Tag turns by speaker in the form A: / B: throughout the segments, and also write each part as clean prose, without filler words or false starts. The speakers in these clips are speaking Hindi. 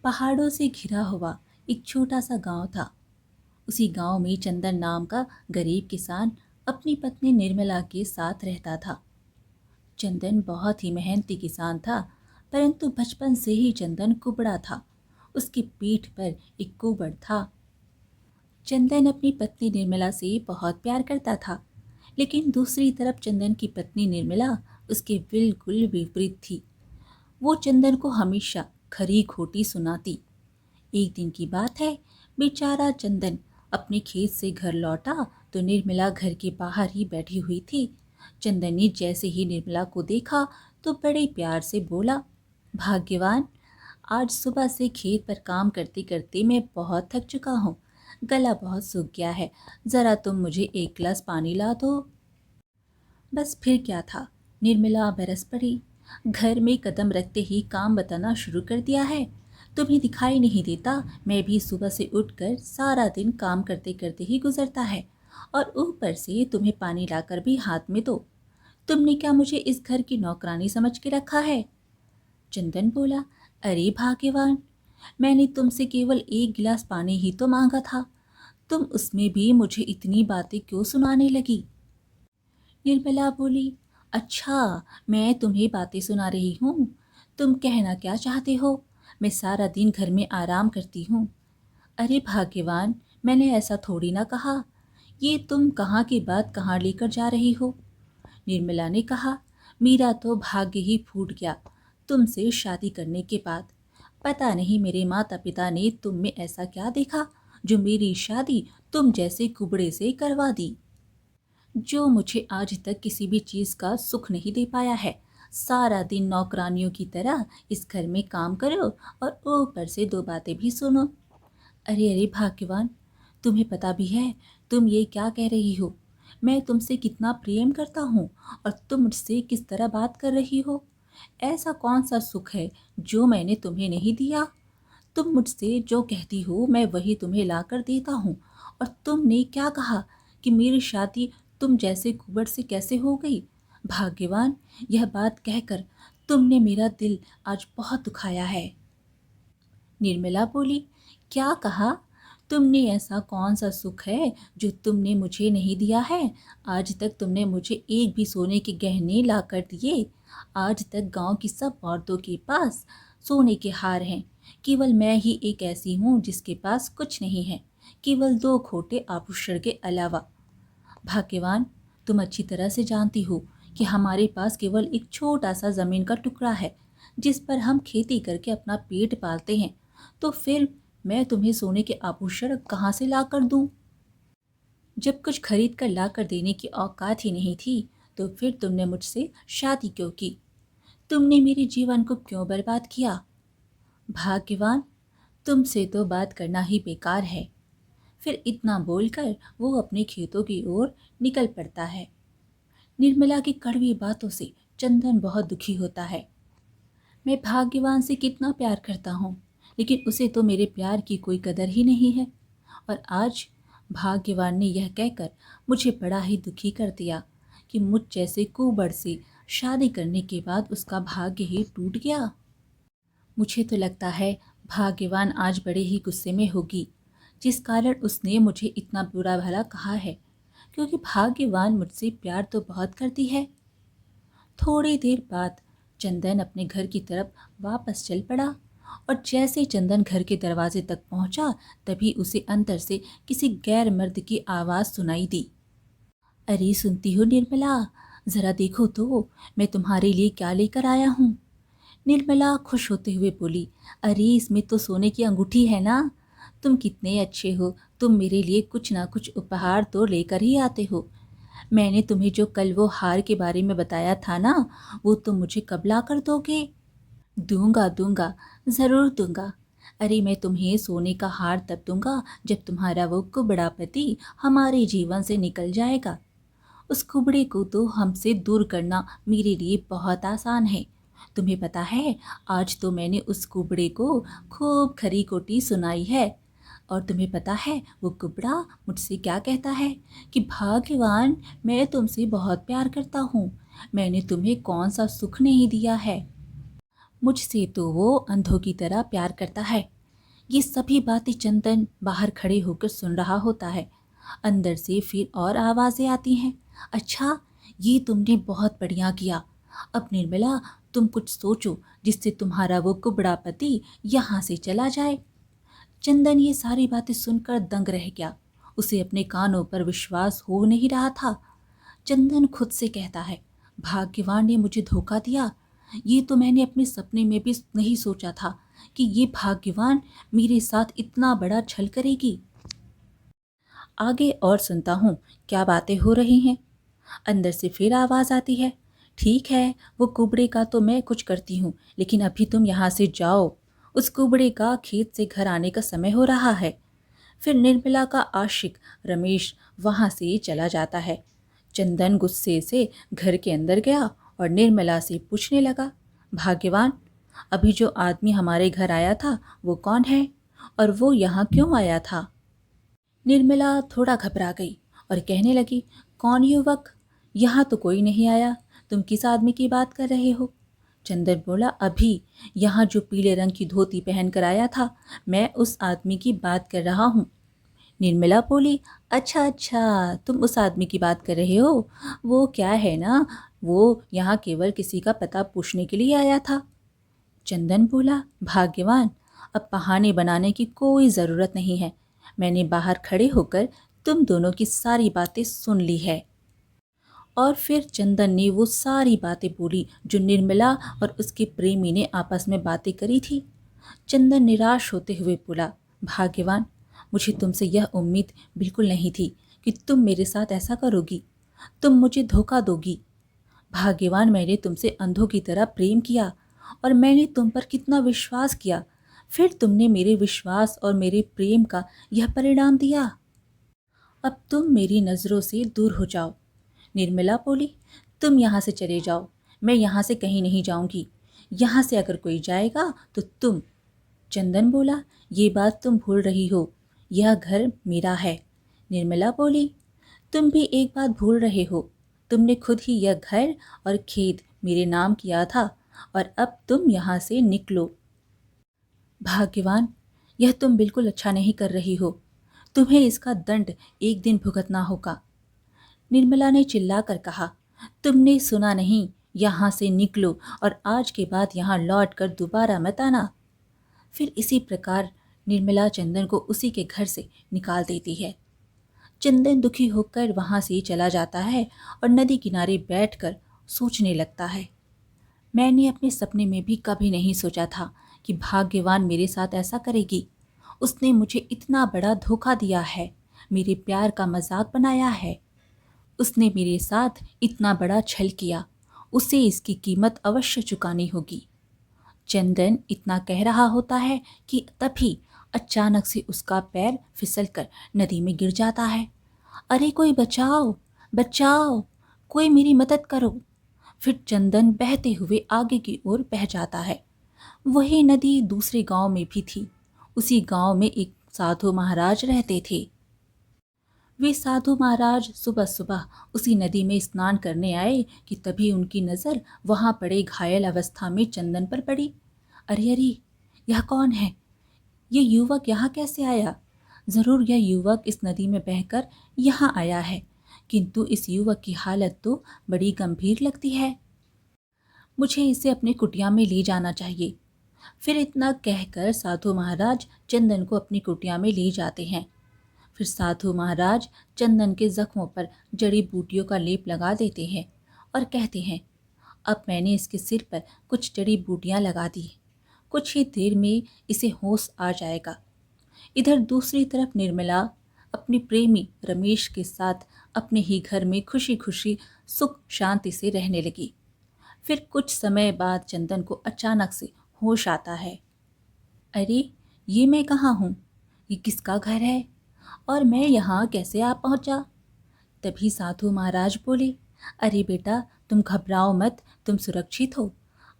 A: पहाड़ों से घिरा हुआ एक छोटा सा गांव था। उसी गांव में चंदन नाम का गरीब किसान अपनी पत्नी निर्मला के साथ रहता था। चंदन बहुत ही मेहनती किसान था, परंतु बचपन से ही चंदन कुबड़ा था। उसकी पीठ पर एक कुबड़ था। चंदन अपनी पत्नी निर्मला से बहुत प्यार करता था, लेकिन दूसरी तरफ चंदन की पत्नी निर्मला उसके बिल्कुल विपरीत थी। वो चंदन को हमेशा खरी खोटी सुनाती। एक दिन की बात है, बेचारा चंदन अपने खेत से घर लौटा तो निर्मला घर के बाहर ही बैठी हुई थी। चंदन ने जैसे ही निर्मला को देखा तो बड़े प्यार से बोला, भाग्यवान, आज सुबह से खेत पर काम करते करते मैं बहुत थक चुका हूँ। गला बहुत सूख गया है, ज़रा तुम मुझे एक गिलास पानी ला दो। बस फिर क्या था, निर्मला बरस पड़ी। घर में कदम रखते ही काम बताना शुरू कर दिया है। तुम्हें दिखाई नहीं देता, मैं भी सुबह से उठकर सारा दिन काम करते करते ही गुजरता है, और ऊपर से तुम्हें पानी लाकर भी हाथ में दो। तुमने क्या मुझे इस घर की नौकरानी समझ के रखा है? चंदन बोला, अरे भाग्यवान, मैंने तुमसे केवल एक गिलास पानी ही तो मांगा था। तुम उसमें भी मुझे इतनी बातें क्यों सुनाने लगी? निर्मला बोली, अच्छा, मैं तुम्हें बातें सुना रही हूँ। तुम कहना क्या चाहते हो? मैं सारा दिन घर में आराम करती हूँ। अरे भाग्यवान, मैंने ऐसा थोड़ी ना कहा। ये तुम कहाँ की बात कहाँ लेकर जा रही हो? निर्मला ने कहा, मेरा तो भाग्य ही फूट गया तुमसे शादी करने के बाद। पता नहीं मेरे माता पिता ने तुम में ऐसा क्या देखा जो मेरी शादी तुम जैसे कुबड़े से करवा दी, जो मुझे आज तक किसी भी चीज़ का सुख नहीं दे पाया है। सारा दिन नौकरानियों की तरह इस घर में काम करो और ऊपर से दो बातें भी सुनो। अरे अरे भाग्यवान, तुम्हें पता भी है तुम ये क्या कह रही हो? मैं तुमसे कितना प्रेम करता हूँ और तुम मुझसे किस तरह बात कर रही हो? ऐसा कौन सा सुख है जो मैंने तुम्हें नहीं दिया? तुम मुझसे जो कहती हो मैं वही तुम्हें ला कर देता हूँ। और तुमने क्या कहा कि मेरी शादी तुम जैसे कुबड़ से कैसे हो गई? भाग्यवान, यह बात कहकर तुमने मेरा दिल आज बहुत दुखाया है। निर्मला बोली, क्या कहा? तुमने ऐसा कौन सा सुख है जो तुमने मुझे नहीं दिया है? आज तक तुमने मुझे एक भी सोने के गहने ला कर दिए। आज तक गांव की सब औरतों के पास सोने के हार हैं, केवल मैं ही एक ऐसी हूँ जिसके पास कुछ नहीं है, केवल दो खोटे आभूषण के अलावा। भाग्यवान, तुम अच्छी तरह से जानती हो कि हमारे पास केवल एक छोटा सा ज़मीन का टुकड़ा है जिस पर हम खेती करके अपना पेट पालते हैं। तो फिर मैं तुम्हें सोने के आभूषण कहाँ से ला कर दूँ? जब कुछ खरीद कर ला कर देने की औकात ही नहीं थी, तो फिर तुमने मुझसे शादी क्यों की? तुमने मेरे जीवन को क्यों बर्बाद किया? भाग्यवान, तुमसे तो बात करना ही बेकार है। फिर इतना बोलकर वो अपने खेतों की ओर निकल पड़ता है। निर्मला की कड़वी बातों से चंदन बहुत दुखी होता है। मैं भाग्यवान से कितना प्यार करता हूँ, लेकिन उसे तो मेरे प्यार की कोई कदर ही नहीं है। और आज भाग्यवान ने यह कहकर मुझे बड़ा ही दुखी कर दिया कि मुझ जैसे कुबड़ से शादी करने के बाद उसका भाग्य ही टूट गया। मुझे तो लगता है भाग्यवान आज बड़े ही गुस्से में होगी, जिस कारण उसने मुझे इतना बुरा भला कहा है, क्योंकि भाग्यवान मुझसे प्यार तो बहुत करती है। थोड़ी देर बाद चंदन अपने घर की तरफ वापस चल पड़ा, और जैसे चंदन घर के दरवाजे तक पहुंचा तभी उसे अंदर से किसी गैर मर्द की आवाज़ सुनाई दी। अरे सुनती हो निर्मला, ज़रा देखो तो मैं तुम्हारे लिए क्या लेकर आया हूँ। निर्मला खुश होते हुए बोली, अरे इसमें तो सोने की अंगूठी है ना। तुम कितने अच्छे हो, तुम मेरे लिए कुछ ना कुछ उपहार तो लेकर ही आते हो। मैंने तुम्हें जो कल वो हार के बारे में बताया था ना, वो तुम मुझे कब ला कर दोगे? दूंगा दूंगा, ज़रूर दूंगा। अरे मैं तुम्हें सोने का हार तब दूंगा जब तुम्हारा वो कुबड़ा पति हमारे जीवन से निकल जाएगा। उस कुबड़े को तो हमसे दूर करना मेरे लिए बहुत आसान है। तुम्हें पता है, आज तो मैंने उस कुबड़े को खूब खरी खोटी सुनाई है। और तुम्हें पता है वो कुबड़ा मुझसे क्या कहता है कि भाग्यवान, मैं तुमसे बहुत प्यार करता हूँ। मैंने तुम्हें कौन सा सुख नहीं दिया है। मुझसे तो वो अंधों की तरह प्यार करता है। ये सभी बातें चंदन बाहर खड़े होकर सुन रहा होता है। अंदर से फिर और आवाज़ें आती हैं। अच्छा, ये तुमने बहुत बढ़िया किया। अब निर्मला, तुम कुछ सोचो जिससे तुम्हारा वो कुबड़ा पति यहाँ से चला जाए। चंदन ये सारी बातें सुनकर दंग रह गया। उसे अपने कानों पर विश्वास हो नहीं रहा था। चंदन खुद से कहता है, भाग्यवान ने मुझे धोखा दिया। ये तो मैंने अपने सपने में भी नहीं सोचा था कि ये भाग्यवान मेरे साथ इतना बड़ा छल करेगी। आगे और सुनता हूँ क्या बातें हो रही हैं। अंदर से फिर आवाज़ आती है, ठीक है, वो कुबड़े का तो मैं कुछ करती हूँ, लेकिन अभी तुम यहाँ से जाओ। उस कुबड़े का खेत से घर आने का समय हो रहा है। फिर निर्मला का आशिक रमेश वहाँ से चला जाता है। चंदन गुस्से से घर के अंदर गया और निर्मला से पूछने लगा, भाग्यवान, अभी जो आदमी हमारे घर आया था वो कौन है और वो यहाँ क्यों आया था? निर्मला थोड़ा घबरा गई और कहने लगी, कौन युवक? यहाँ तो कोई नहीं आया। तुम किस आदमी की बात कर रहे हो? चंदन बोला, अभी यहाँ जो पीले रंग की धोती पहन कर आया था, मैं उस आदमी की बात कर रहा हूँ। निर्मला बोली, अच्छा अच्छा, तुम उस आदमी की बात कर रहे हो। वो क्या है ना, वो यहाँ केवल किसी का पता पूछने के लिए आया था। चंदन बोला, भाग्यवान, अब बहाने बनाने की कोई ज़रूरत नहीं है। मैंने बाहर खड़े होकर तुम दोनों की सारी बातें सुन ली है। और फिर चंदन ने वो सारी बातें बोली जो निर्मला और उसके प्रेमी ने आपस में बातें करी थी। चंदन निराश होते हुए बोला, भाग्यवान, मुझे तुमसे यह उम्मीद बिल्कुल नहीं थी कि तुम मेरे साथ ऐसा करोगी। तुम मुझे धोखा दोगी। भाग्यवान, मैंने तुमसे अंधों की तरह प्रेम किया और मैंने तुम पर कितना विश्वास किया, फिर तुमने मेरे विश्वास और मेरे प्रेम का यह परिणाम दिया। अब तुम मेरी नज़रों से दूर हो जाओ। निर्मला बोली, तुम यहाँ से चले जाओ। मैं यहाँ से कहीं नहीं जाऊँगी। यहाँ से अगर कोई जाएगा तो तुम। चंदन बोला, ये बात तुम भूल रही हो, यह घर मेरा है। निर्मला बोली, तुम भी एक बात भूल रहे हो। तुमने खुद ही यह घर और खेत मेरे नाम किया था और अब तुम यहाँ से निकलो। भाग्यवान, यह तुम बिल्कुल अच्छा नहीं कर रही हो। तुम्हें इसका दंड एक दिन भुगतना होगा। निर्मला ने चिल्लाकर कहा, तुमने सुना नहीं, यहाँ से निकलो और आज के बाद यहाँ लौट कर दोबारा मत आना। फिर इसी प्रकार निर्मला चंदन को उसी के घर से निकाल देती है। चंदन दुखी होकर वहाँ से चला जाता है और नदी किनारे बैठकर सोचने लगता है, मैंने अपने सपने में भी कभी नहीं सोचा था कि भाग्यवान मेरे साथ ऐसा करेगी। उसने मुझे इतना बड़ा धोखा दिया है, मेरे प्यार का मजाक बनाया है। उसने मेरे साथ इतना बड़ा छल किया, उसे इसकी कीमत अवश्य चुकानी होगी। चंदन इतना कह रहा होता है कि तभी अचानक से उसका पैर फिसलकर नदी में गिर जाता है। अरे कोई बचाओ, बचाओ, कोई मेरी मदद करो। फिर चंदन बहते हुए आगे की ओर बह जाता है। वही नदी दूसरे गांव में भी थी। उसी गांव में एक साधु महाराज रहते थे। वे साधु महाराज सुबह सुबह उसी नदी में स्नान करने आए कि तभी उनकी नज़र वहां पड़े घायल अवस्था में चंदन पर पड़ी। अरे अरे, यह कौन है? ये युवक यहाँ कैसे आया? ज़रूर यह युवक इस नदी में बहकर यहाँ आया है, किंतु इस युवक की हालत तो बड़ी गंभीर लगती है। मुझे इसे अपने कुटिया में ले जाना चाहिए। फिर इतना कहकर साधु महाराज चंदन को अपनी कुटिया में ले जाते हैं। फिर साधु महाराज चंदन के जख्मों पर जड़ी बूटियों का लेप लगा देते हैं और कहते हैं, अब मैंने इसके सिर पर कुछ जड़ी बूटियां लगा दी, कुछ ही देर में इसे होश आ जाएगा। इधर दूसरी तरफ निर्मला अपने प्रेमी रमेश के साथ अपने ही घर में खुशी खुशी सुख शांति से रहने लगी। फिर कुछ समय बाद चंदन को अचानक से होश आता है। अरे, ये मैं कहाँ हूँ? ये किसका घर है और मैं यहाँ कैसे आ पहुँचा? तभी साधु महाराज बोले, अरे बेटा, तुम घबराओ मत, तुम सुरक्षित हो।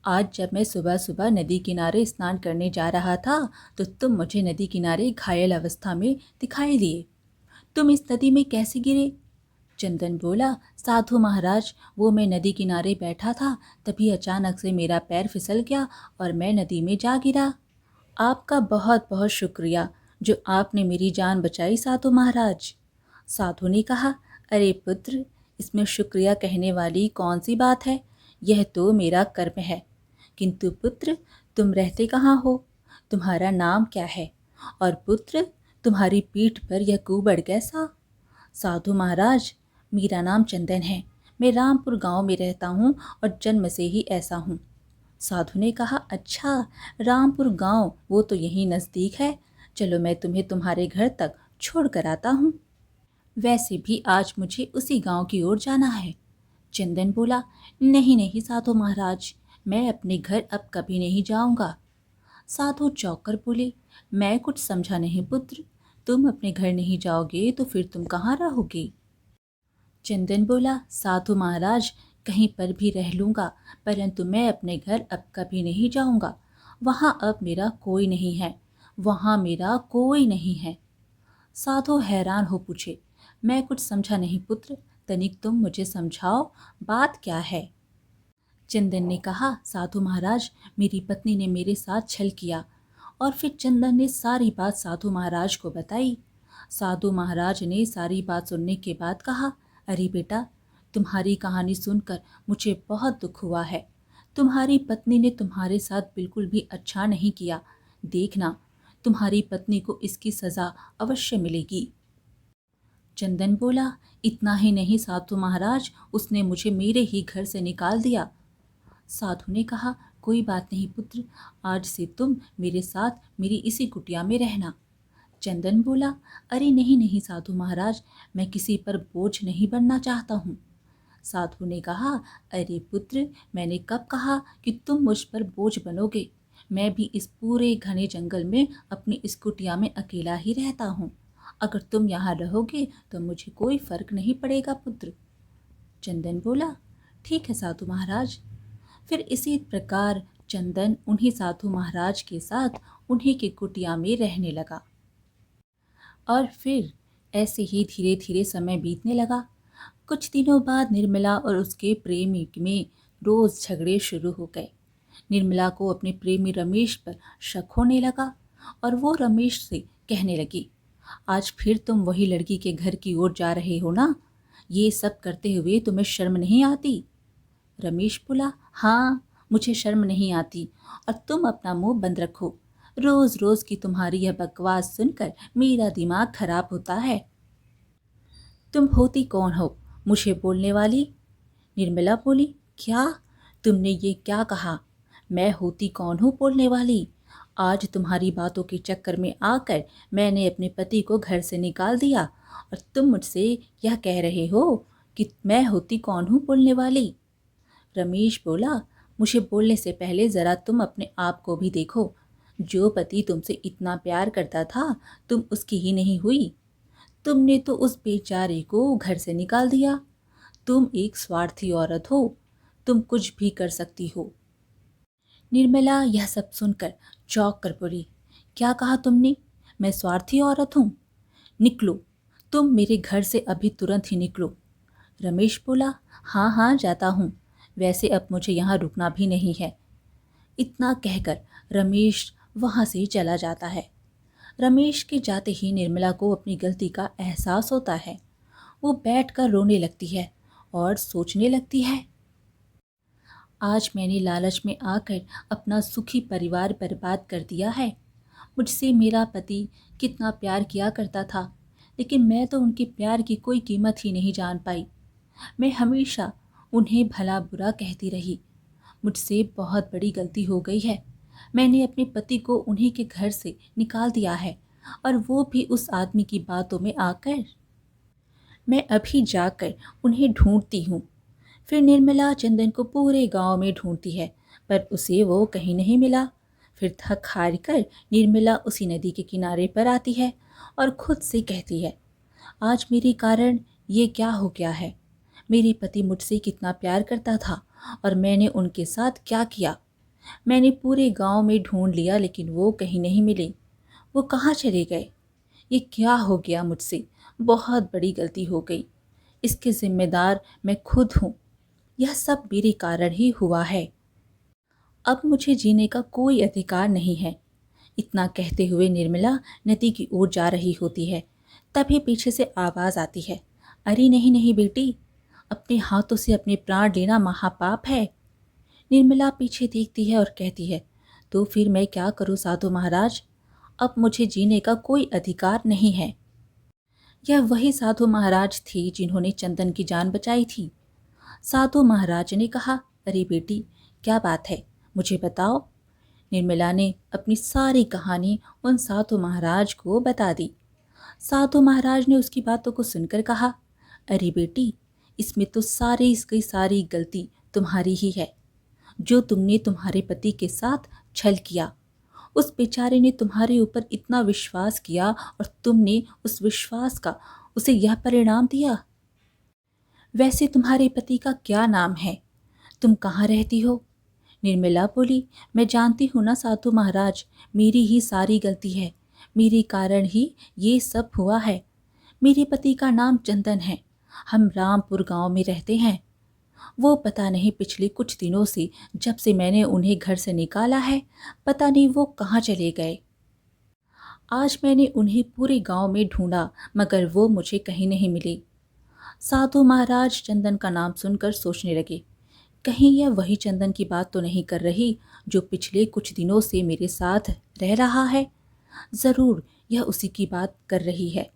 A: आज जब मैं सुबह सुबह नदी किनारे स्नान करने जा रहा था तो तुम मुझे नदी किनारे घायल अवस्था में दिखाई दिए। तुम इस नदी में कैसे गिरे? चंदन बोला, साधु महाराज, वो मैं नदी किनारे बैठा था, तभी अचानक से मेरा पैर फिसल गया और मैं नदी में जा गिरा। आपका बहुत बहुत शुक्रिया जो आपने मेरी जान बचाई साधु महाराज। साधु ने कहा, अरे पुत्र, इसमें शुक्रिया कहने वाली कौन सी बात है, यह तो मेरा कर्म है। किंतु पुत्र, तुम रहते कहाँ हो, तुम्हारा नाम क्या है, और पुत्र तुम्हारी पीठ पर यह कुबड़ कैसा। साधु महाराज, मेरा नाम चंदन है, मैं रामपुर गांव में रहता हूँ और जन्म से ही ऐसा हूँ। साधु ने कहा, अच्छा, रामपुर गांव, वो तो यहीं नज़दीक है, चलो मैं तुम्हें तुम्हारे घर तक छोड़ कर आता हूँ। वैसे भी आज मुझे उसी गांव की ओर जाना है। चंदन बोला, नहीं नहीं साधु महाराज, मैं अपने घर अब कभी नहीं जाऊंगा। साधु चौंक कर बोले, मैं कुछ समझा नहीं पुत्र, तुम अपने घर नहीं जाओगे तो फिर तुम कहाँ रहोगे। चंदन बोला, साधु महाराज, कहीं पर भी रह लूँगा, परंतु मैं अपने घर अब कभी नहीं जाऊँगा। वहाँ अब मेरा कोई नहीं है, वहाँ मेरा कोई नहीं है। साधु हैरान हो पूछे, मैं कुछ समझा नहीं पुत्र, तनिक तुम मुझे समझाओ, बात क्या है। चंदन ने कहा, साधु महाराज, मेरी पत्नी ने मेरे साथ छल किया। और फिर चंदन ने सारी बात साधु महाराज को बताई। साधु महाराज ने सारी बात सुनने के बाद कहा, अरे बेटा, तुम्हारी कहानी सुनकर मुझे बहुत दुख हुआ है। तुम्हारी पत्नी ने तुम्हारे साथ बिल्कुल भी अच्छा नहीं किया। देखना, तुम्हारी पत्नी को इसकी सज़ा अवश्य मिलेगी। चंदन बोला, इतना ही नहीं साधु महाराज, उसने मुझे मेरे ही घर से निकाल दिया। साधु ने कहा, कोई बात नहीं पुत्र, आज से तुम मेरे साथ मेरी इसी कुटिया में रहना। चंदन बोला, अरे नहीं नहीं साधु महाराज, मैं किसी पर बोझ नहीं बनना चाहता हूँ। साधु ने कहा, अरे पुत्र, मैंने कब कहा कि तुम मुझ पर बोझ बनोगे। मैं भी इस पूरे घने जंगल में अपनी इस कुटिया में अकेला ही रहता हूँ। अगर तुम यहाँ रहोगे तो मुझे कोई फर्क नहीं पड़ेगा पुत्र। चंदन बोला, ठीक है साधु महाराज। फिर इसी प्रकार चंदन उन्हीं साधु महाराज के साथ उन्हीं की कुटिया में रहने लगा। और फिर ऐसे ही धीरे धीरे समय बीतने लगा। कुछ दिनों बाद निर्मला और उसके प्रेमी में रोज झगड़े शुरू हो गए। निर्मला को अपने प्रेमी रमेश पर शक होने लगा और वो रमेश से कहने लगी, आज फिर तुम वही लड़की के घर की ओर जा रहे हो ना, ये सब करते हुए तुम्हें शर्म नहीं आती। रमेश बोला, हाँ, मुझे शर्म नहीं आती, और तुम अपना मुंह बंद रखो। रोज रोज की तुम्हारी यह बकवास सुनकर मेरा दिमाग खराब होता है। तुम होती कौन हो मुझे बोलने वाली। निर्मला बोली, क्या, तुमने ये क्या कहा, मैं होती कौन हूँ बोलने वाली। आज तुम्हारी बातों के चक्कर में आकर मैंने अपने पति को घर से निकाल दिया और तुम मुझसे यह कह रहे हो कि मैं होती कौन हूँ बोलने वाली। रमेश बोला, मुझे बोलने से पहले ज़रा तुम अपने आप को भी देखो। जो पति तुमसे इतना प्यार करता था, तुम उसकी ही नहीं हुई। तुमने तो उस बेचारे को घर से निकाल दिया। तुम एक स्वार्थी औरत हो, तुम कुछ भी कर सकती हो। निर्मला यह सब सुनकर चौंक कर बोली, क्या कहा तुमने, मैं स्वार्थी औरत हूँ। निकलो, तुम मेरे घर से अभी तुरंत ही निकलो। रमेश बोला, हाँ हाँ जाता हूँ, वैसे अब मुझे यहाँ रुकना भी नहीं है। इतना कहकर रमेश वहाँ से चला जाता है। रमेश के जाते ही निर्मला को अपनी गलती का एहसास होता है। वो बैठकर रोने लगती है और सोचने लगती है, आज मैंने लालच में आकर अपना सुखी परिवार बर्बाद कर दिया है। मुझसे मेरा पति कितना प्यार किया करता था, लेकिन मैं तो उनके प्यार की कोई कीमत ही नहीं जान पाई। मैं हमेशा उन्हें भला बुरा कहती रही। मुझसे बहुत बड़ी गलती हो गई है। मैंने अपने पति को उन्हीं के घर से निकाल दिया है, और वो भी उस आदमी की बातों में आकर। मैं अभी जाकर उन्हें ढूंढती हूँ। फिर निर्मला चंदन को पूरे गांव में ढूंढती है, पर उसे वो कहीं नहीं मिला। फिर थक हार कर निर्मला उसी नदी के किनारे पर आती है और खुद से कहती है, आज मेरे कारण ये क्या हो गया है। मेरे पति मुझसे कितना प्यार करता था और मैंने उनके साथ क्या किया। मैंने पूरे गांव में ढूंढ लिया, लेकिन वो कहीं नहीं मिले। वो कहाँ चले गए। ये क्या हो गया मुझसे, बहुत बड़ी गलती हो गई। इसके जिम्मेदार मैं खुद हूँ। यह सब मेरे कारण ही हुआ है। अब मुझे जीने का कोई अधिकार नहीं है। इतना कहते हुए निर्मला नदी की ओर जा रही होती है। तभी पीछे से आवाज़ आती है, अरे नहीं नहीं बेटी, अपने हाथों से अपने प्राण लेना महापाप है। निर्मला पीछे देखती है और कहती है, तो फिर मैं क्या करूं साधु महाराज, अब मुझे जीने का कोई अधिकार नहीं है। यह वही साधु महाराज थे जिन्होंने चंदन की जान बचाई थी। साधु महाराज ने कहा, अरे बेटी, क्या बात है, मुझे बताओ। निर्मला ने अपनी सारी कहानी उन साधु महाराज को बता दी। साधु महाराज ने उसकी बातों को सुनकर कहा, अरे बेटी, इसमें तो सारी की सारी गलती तुम्हारी ही है। जो तुमने तुम्हारे पति के साथ छल किया, उस बेचारे ने तुम्हारे ऊपर इतना विश्वास किया और तुमने उस विश्वास का उसे यह परिणाम दिया। वैसे तुम्हारे पति का क्या नाम है? तुम कहाँ रहती हो? निर्मला बोली, मैं जानती हूँ ना साधु महाराज, मेरी ही सारी गलती है, मेरे कारण ही ये सब हुआ है। मेरे पति का नाम चंदन है, हम रामपुर गांव में रहते हैं। वो पता नहीं पिछले कुछ दिनों से, जब से मैंने उन्हें घर से निकाला है, पता नहीं वो कहाँ चले गए। आज मैंने उन्हें पूरे गांव में ढूंढा, मगर वो मुझे कहीं नहीं मिले। साधु महाराज चंदन का नाम सुनकर सोचने लगे, कहीं यह वही चंदन की बात तो नहीं कर रही जो पिछले कुछ दिनों से मेरे साथ रह रहा है। ज़रूर यह उसी की बात कर रही है।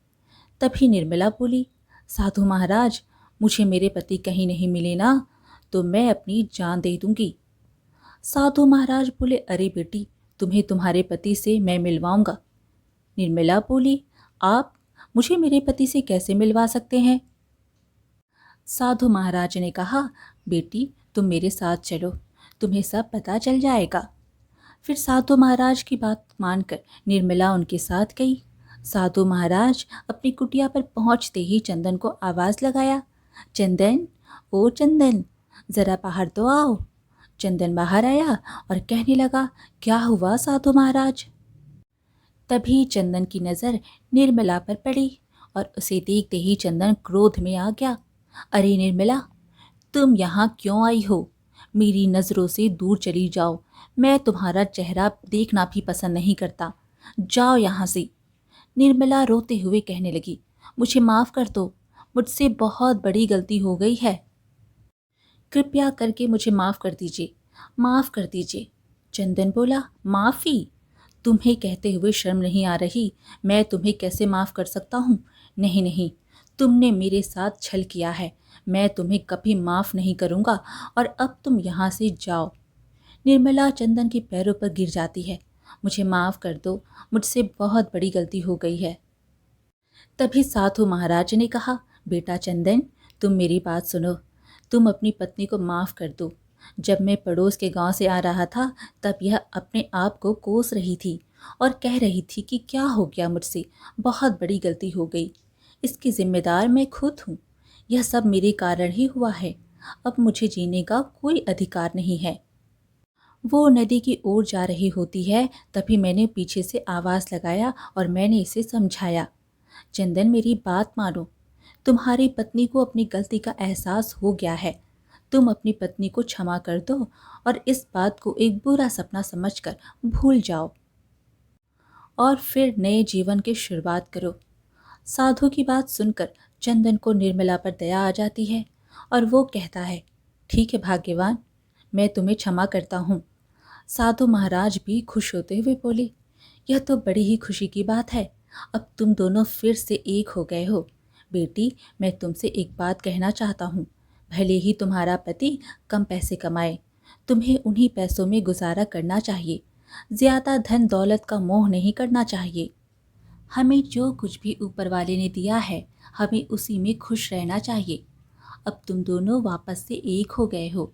A: तभी निर्मला बोली, साधु महाराज, मुझे मेरे पति कहीं नहीं मिले ना, तो मैं अपनी जान दे दूंगी। साधु महाराज बोले, अरे बेटी, तुम्हें तुम्हारे पति से मैं मिलवाऊंगा। निर्मला बोली, आप मुझे मेरे पति से कैसे मिलवा सकते हैं? साधु महाराज ने कहा, बेटी, तुम मेरे साथ चलो, तुम्हें सब पता चल जाएगा। फिर साधु महाराज की बात मानकर निर्मला उनके साथ गई। साधु महाराज अपनी कुटिया पर पहुंचते ही चंदन को आवाज़ लगाया, चंदन, ओ चंदन, ज़रा बाहर तो आओ। चंदन बाहर आया और कहने लगा, क्या हुआ साधु महाराज? तभी चंदन की नज़र निर्मला पर पड़ी और उसे देखते ही चंदन क्रोध में आ गया। अरे निर्मला, तुम यहाँ क्यों आई हो? मेरी नज़रों से दूर चली जाओ, मैं तुम्हारा चेहरा देखना भी पसंद नहीं करता, जाओ यहाँ से। निर्मला रोते हुए कहने लगी, मुझे माफ़ कर दो, मुझसे बहुत बड़ी गलती हो गई है, कृपया करके मुझे माफ़ कर दीजिए, माफ़ कर दीजिए। चंदन बोला, माफ़ी? तुम्हें कहते हुए शर्म नहीं आ रही? मैं तुम्हें कैसे माफ़ कर सकता हूँ? नहीं नहीं, तुमने मेरे साथ छल किया है, मैं तुम्हें कभी माफ़ नहीं करूँगा और अब तुम यहाँ से जाओ। निर्मला चंदन के पैरों पर गिर जाती है, मुझे माफ़ कर दो, मुझसे बहुत बड़ी गलती हो गई है। तभी साधु महाराज ने कहा, बेटा चंदन, तुम मेरी बात सुनो, तुम अपनी पत्नी को माफ़ कर दो। जब मैं पड़ोस के गांव से आ रहा था, तब यह अपने आप को कोस रही थी और कह रही थी कि क्या हो गया मुझसे, बहुत बड़ी गलती हो गई, इसकी जिम्मेदार मैं खुद हूँ, यह सब मेरे कारण ही हुआ है, अब मुझे जीने का कोई अधिकार नहीं है। वो नदी की ओर जा रही होती है, तभी मैंने पीछे से आवाज़ लगाया और मैंने इसे समझाया, चंदन मेरी बात मानो, तुम्हारी पत्नी को अपनी गलती का एहसास हो गया है, तुम अपनी पत्नी को क्षमा कर दो और इस बात को एक बुरा सपना समझकर भूल जाओ और फिर नए जीवन की शुरुआत करो। साधु की बात सुनकर चंदन को निर्मला पर दया आ जाती है और वो कहता है, ठीक है भाग्यवान, मैं तुम्हें क्षमा करता हूँ। साधु महाराज भी खुश होते हुए बोले, यह तो बड़ी ही खुशी की बात है, अब तुम दोनों फिर से एक हो गए हो। बेटी, मैं तुमसे एक बात कहना चाहता हूँ, भले ही तुम्हारा पति कम पैसे कमाए, तुम्हें उन्हीं पैसों में गुजारा करना चाहिए, ज़्यादा धन दौलत का मोह नहीं करना चाहिए। हमें जो कुछ भी ऊपर वाले ने दिया है, हमें उसी में खुश रहना चाहिए। अब तुम दोनों वापस से एक हो गए हो,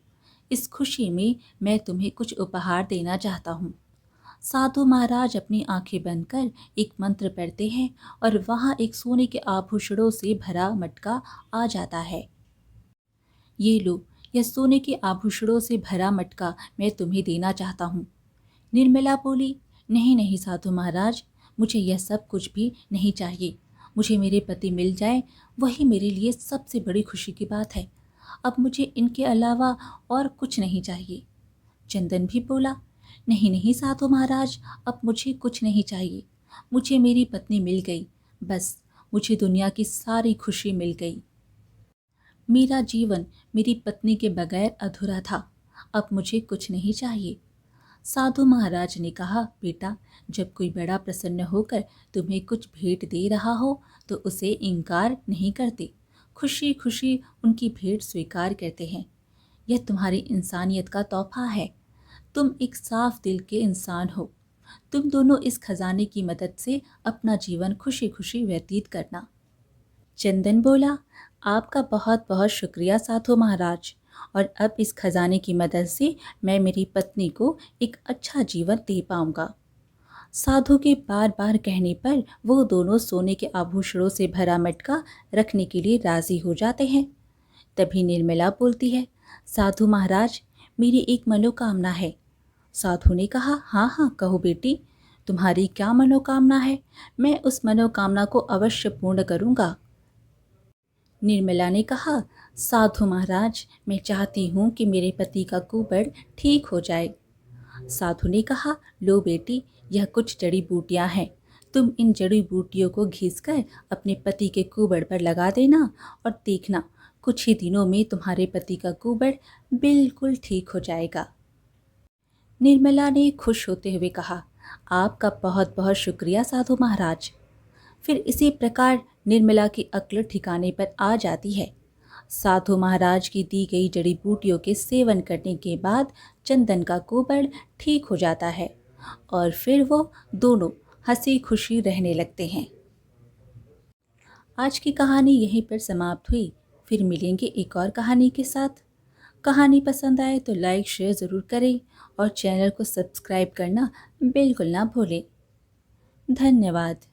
A: इस खुशी में मैं तुम्हें कुछ उपहार देना चाहता हूँ। साधु महाराज अपनी आंखें बंद कर एक मंत्र पढ़ते हैं और वहाँ एक सोने के आभूषणों से भरा मटका आ जाता है। ये लो, यह सोने के आभूषणों से भरा मटका मैं तुम्हें देना चाहता हूँ। निर्मला बोली, नहीं नहीं साधु महाराज, मुझे यह सब कुछ भी नहीं चाहिए, मुझे मेरे पति मिल जाए, वही मेरे लिए सबसे बड़ी खुशी की बात है, अब मुझे इनके अलावा और कुछ नहीं चाहिए। चंदन भी बोला, नहीं नहीं साधु महाराज, अब मुझे कुछ नहीं चाहिए। मुझे मेरी पत्नी मिल गई, बस मुझे दुनिया की सारी खुशी मिल गई। मेरा जीवन मेरी पत्नी के बगैर अधूरा था। अब मुझे कुछ नहीं चाहिए। साधु महाराज ने कहा, बेटा, जब कोई बड़ा प्रसन्न होकर तुम्हें कुछ भेंट दे रहा हो तो उसे इनकार नहीं करते, खुशी खुशी उनकी भेंट स्वीकार करते हैं। यह तुम्हारी इंसानियत का तोहफा है। तुम एक साफ दिल के इंसान हो। तुम दोनों इस खजाने की मदद से अपना जीवन खुशी खुशी व्यतीत करना। चंदन बोला, आपका बहुत बहुत शुक्रिया साधु महाराज, और अब इस खजाने की मदद से मैं मेरी पत्नी को एक अच्छा जीवन दे पाऊंगा। साधु के बार बार कहने पर वो दोनों सोने के आभूषणों से भरा मटका रखने के लिए राजी हो जाते हैं। तभी निर्मला बोलती है, साधु महाराज, मेरी एक मनोकामना है। साधु ने कहा, हाँ हाँ कहो बेटी, तुम्हारी क्या मनोकामना है? मैं उस मनोकामना को अवश्य पूर्ण करूँगा। निर्मला ने कहा, साधु महाराज, मैं चाहती हूँ कि मेरे पति का कुबड़ ठीक हो जाए। साधु ने कहा, लो बेटी, यह कुछ जड़ी बूटियाँ हैं। तुम इन जड़ी बूटियों को घिसकर अपने पति के कुबड़ पर लगा देना और देखना, कुछ ही दिनों में तुम्हारे पति का कुबड़ बिल्कुल ठीक हो जाएगा। निर्मला ने खुश होते हुए कहा, आपका बहुत बहुत शुक्रिया साधु महाराज। फिर इसी प्रकार निर्मला की अक्ल ठिकाने पर आ जाती है। साधु महाराज की दी गई जड़ी बूटियों के सेवन करने के बाद चंदन का कुबड़ ठीक हो जाता है और फिर वो दोनों हंसी खुशी रहने लगते हैं। आज की कहानी यहीं पर समाप्त हुई। फिर मिलेंगे एक और कहानी के साथ। कहानी पसंद आए तो लाइक शेयर ज़रूर करें और चैनल को सब्सक्राइब करना बिल्कुल ना भूलें। धन्यवाद।